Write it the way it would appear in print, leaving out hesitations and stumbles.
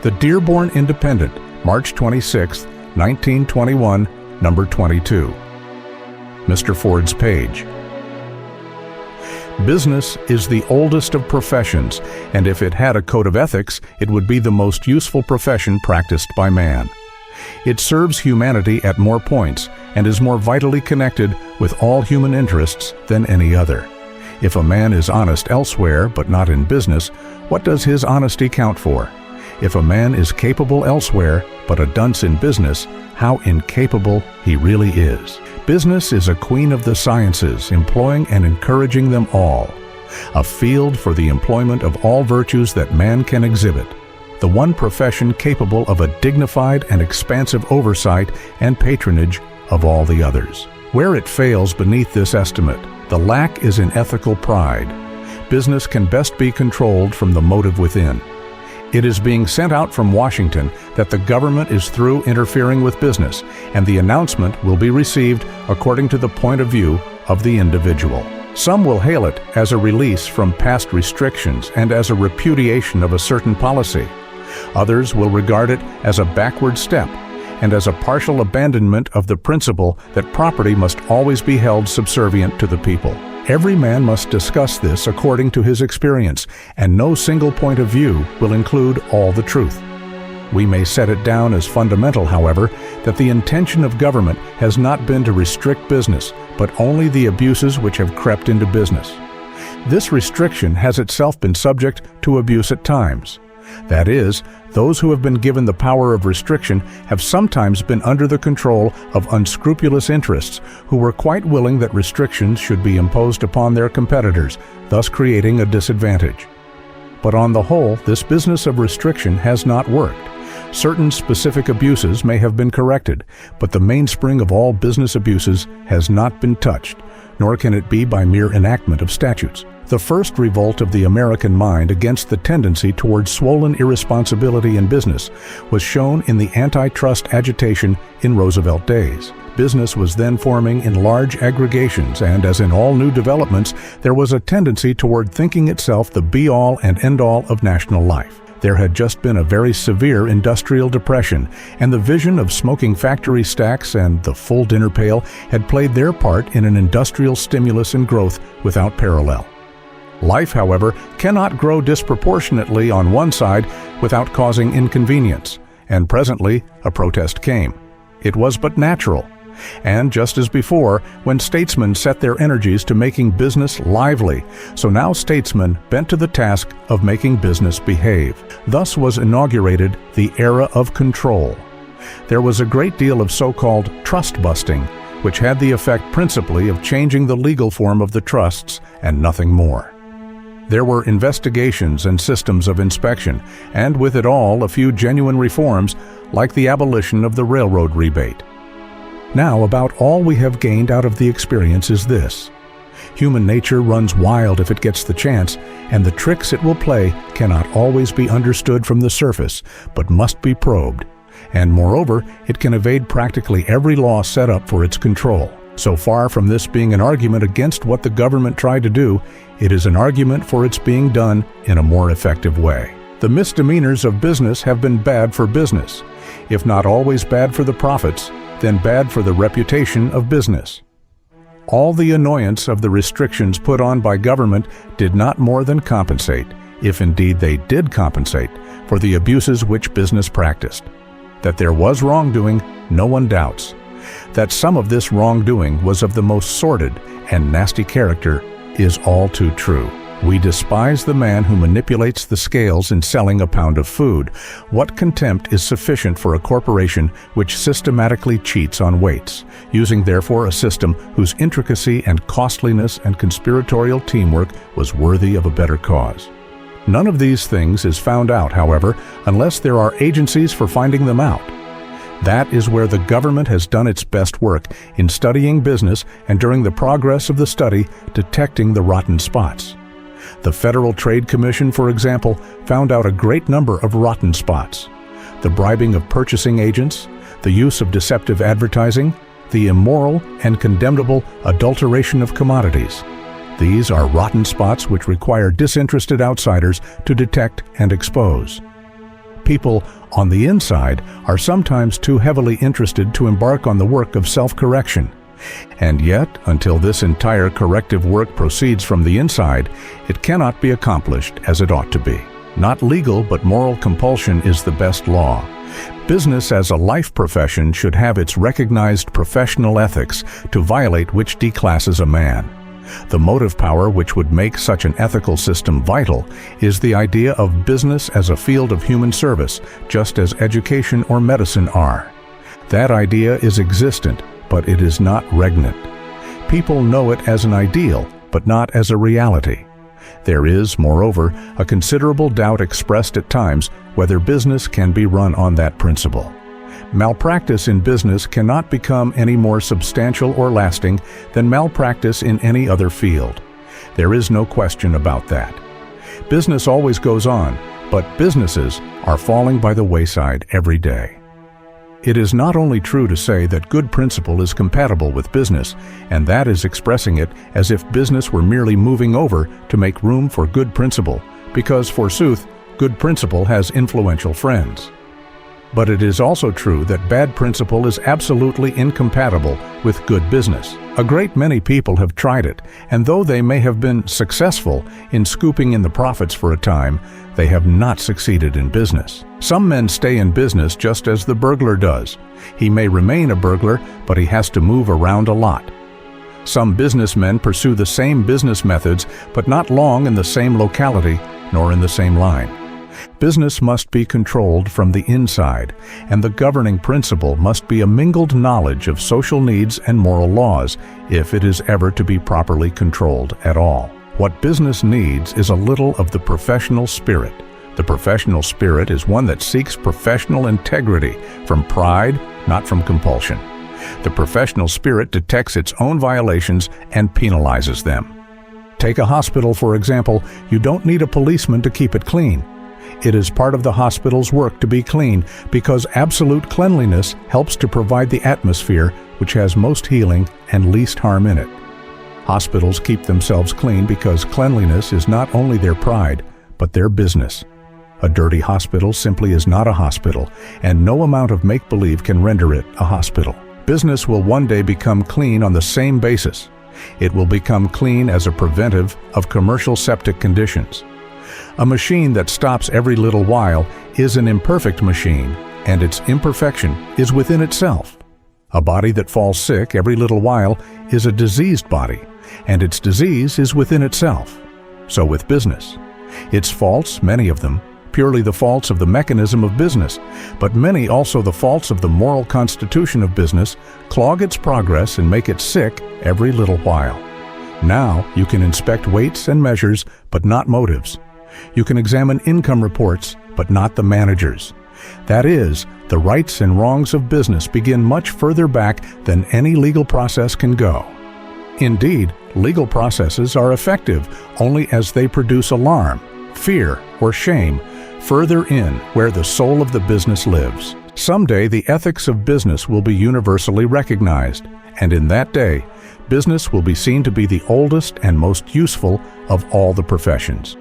The Dearborn Independent, March 26, 1921, number 22. Mr. Ford's page. Business is the oldest of professions, and if it had a code of ethics, it would be the most useful profession practiced by man. It serves humanity at more points and is more vitally connected with all human interests than any other. If a man is honest elsewhere but not in business, what does his honesty count for? If a man is capable elsewhere but a dunce in business, how incapable he really is. Business is a queen of the sciences, employing and encouraging them all. A field for the employment of all virtues that man can exhibit. The one profession capable of a dignified and expansive oversight and patronage of all the others. Where it fails beneath this estimate, the lack is in ethical pride. Business can best be controlled from the motive within. It is being sent out from Washington that the government is through interfering with business, and the announcement will be received according to the point of view of the individual. Some will hail it as a release from past restrictions and as a repudiation of a certain policy. Others will regard it as a backward step and as a partial abandonment of the principle that property must always be held subservient to the people. Every man must discuss this according to his experience, and no single point of view will include all the truth. We may set it down as fundamental, however, that the intention of government has not been to restrict business, but only the abuses which have crept into business. This restriction has itself been subject to abuse at times. That is, those who have been given the power of restriction have sometimes been under the control of unscrupulous interests who were quite willing that restrictions should be imposed upon their competitors, thus creating a disadvantage. But on the whole, this business of restriction has not worked. Certain specific abuses may have been corrected, but the mainspring of all business abuses has not been touched, nor can it be by mere enactment of statutes. The first revolt of the American mind against the tendency towards swollen irresponsibility in business was shown in the antitrust agitation in Roosevelt days. Business was then forming in large aggregations, and as in all new developments, there was a tendency toward thinking itself the be-all and end-all of national life. There had just been a very severe industrial depression, and the vision of smoking factory stacks and the full dinner pail had played their part in an industrial stimulus and growth without parallel. Life, however, cannot grow disproportionately on one side without causing inconvenience, and presently a protest came. It was but natural. And just as before, when statesmen set their energies to making business lively, so now statesmen bent to the task of making business behave. Thus was inaugurated the era of control. There was a great deal of so-called trust-busting, which had the effect principally of changing the legal form of the trusts and nothing more. There were investigations and systems of inspection, and with it all a few genuine reforms, like the abolition of the railroad rebate. Now, about all we have gained out of the experience is this. Human nature runs wild if it gets the chance, and the tricks it will play cannot always be understood from the surface, but must be probed. And moreover, it can evade practically every law set up for its control. So far from this being an argument against what the government tried to do, it is an argument for its being done in a more effective way. The misdemeanors of business have been bad for business. If not always bad for the profits, then bad for the reputation of business. All the annoyance of the restrictions put on by government did not more than compensate, if indeed they did compensate, for the abuses which business practiced. That there was wrongdoing, no one doubts. That some of this wrongdoing was of the most sordid and nasty character is all too true. We despise the man who manipulates the scales in selling a pound of food. What contempt is sufficient for a corporation which systematically cheats on weights, using therefore a system whose intricacy and costliness and conspiratorial teamwork was worthy of a better cause? None of these things is found out, however, unless there are agencies for finding them out. That is where the government has done its best work, in studying business and during the progress of the study, detecting the rotten spots. The Federal Trade Commission, for example, found out a great number of rotten spots. The bribing of purchasing agents, the use of deceptive advertising, the immoral and condemnable adulteration of commodities. These are rotten spots which require disinterested outsiders to detect and expose. people on the inside are sometimes too heavily interested to embark on the work of self-correction. And yet, until this entire corrective work proceeds from the inside, it cannot be accomplished as it ought to be. Not legal, but moral compulsion is the best law. Business as a life profession should have its recognized professional ethics, to violate which declasses a man. The motive power which would make such an ethical system vital is the idea of business as a field of human service, just as education or medicine are. That idea is existent, but it is not regnant. People know it as an ideal, but not as a reality. There is, moreover, a considerable doubt expressed at times whether business can be run on that principle. Malpractice in business cannot become any more substantial or lasting than malpractice in any other field. There is no question about that. Business always goes on, but businesses are falling by the wayside every day. It is not only true to say that good principle is compatible with business, and that is expressing it as if business were merely moving over to make room for good principle, because, forsooth, good principle has influential friends. But it is also true that bad principle is absolutely incompatible with good business. A great many people have tried it, and though they may have been successful in scooping in the profits for a time, they have not succeeded in business. Some men stay in business just as the burglar does. He may remain a burglar, but he has to move around a lot. Some businessmen pursue the same business methods, but not long in the same locality, nor in the same line. Business must be controlled from the inside, and the governing principle must be a mingled knowledge of social needs and moral laws, if it is ever to be properly controlled at all. What business needs is a little of the professional spirit. The professional spirit is one that seeks professional integrity from pride, not from compulsion. The professional spirit detects its own violations and penalizes them. Take a hospital, for example. You don't need a policeman to keep it clean. It is part of the hospital's work to be clean, because absolute cleanliness helps to provide the atmosphere which has most healing and least harm in it. Hospitals keep themselves clean because cleanliness is not only their pride, but their business. A dirty hospital simply is not a hospital, and no amount of make-believe can render it a hospital. Business will one day become clean on the same basis. It will become clean as a preventive of commercial septic conditions. A machine that stops every little while is an imperfect machine, and its imperfection is within itself. A body that falls sick every little while is a diseased body, and its disease is within itself. So with business. Its faults, many of them, purely the faults of the mechanism of business, but many also the faults of the moral constitution of business, clog its progress and make it sick every little while. Now you can inspect weights and measures, but not motives. You can examine income reports, but not the managers. That is, the rights and wrongs of business begin much further back than any legal process can go. Indeed, legal processes are effective only as they produce alarm, fear, or shame further in where the soul of the business lives. Someday the ethics of business will be universally recognized, and in that day, business will be seen to be the oldest and most useful of all the professions.